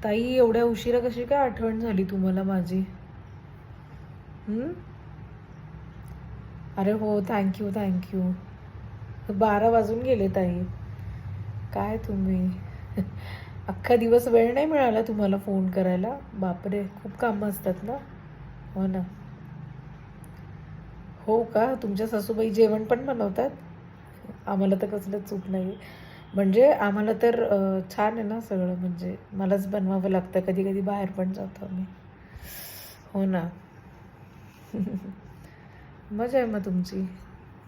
ताई एवढ्या उशिरा कशी काय आठवण झाली तुम्हाला माझी? हं? अरे हो, थँक्यू थँक्यू. 12 वाजून गेले ताई. काय तुम्ही अख्खा दिवस वेळ नाही मिळाला तुम्हाला फोन करायला? बापरे, खूप कामं असतात ना. हो ना. हो का, तुमच्या सासूबाई जेवण पण बनवतात? आम्हाला तर कसलं चूक नाही. म्हणजे आम्हाला तर छान आहे ना सगळं, म्हणजे मलाच बनवावं लागतं, कधी कधी बाहेर पण जातो आम्ही. हो ना. मजा आहे मग तुमची.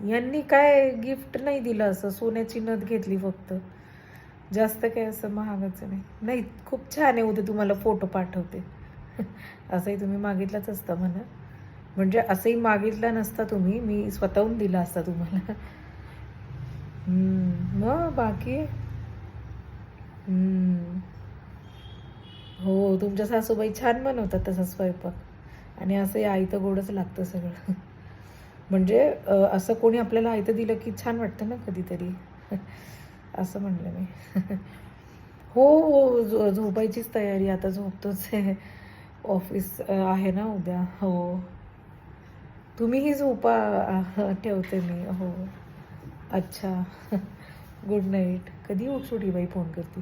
यांनी काय गिफ्ट नाही दिलं, असं सोन्याची नथ घेतली फक्त. जास्त काही असं महागाचं नाही. नाही, खूप छान आहे, उद्या तुम्हाला फोटो पाठवते. असंही तुम्ही मागितलंच असतं म्हणा. म्हणजे असंही मागितलं नसता तुम्ही, मी स्वतःहून दिला असता तुम्हाला. मग बाकी? हम्म. हो, तुमच्या सासूबाई छान बनवतात तसा स्वयंपाक. आणि असंही आयतं गोडच लागतं सगळं. म्हणजे असं कोणी आपल्याला आयतं दिलं की छान वाटतं ना कधीतरी. असं म्हणलं मी. हो, हो. झोपायचीच तयारी आता, झोपतोच आहे. ऑफिस आहे ना उद्या. हो. तुम्हीही झोपा. ठेवते मी. हो. अच्छा. Good night. कधी उठसूट ही बाई फोन करते.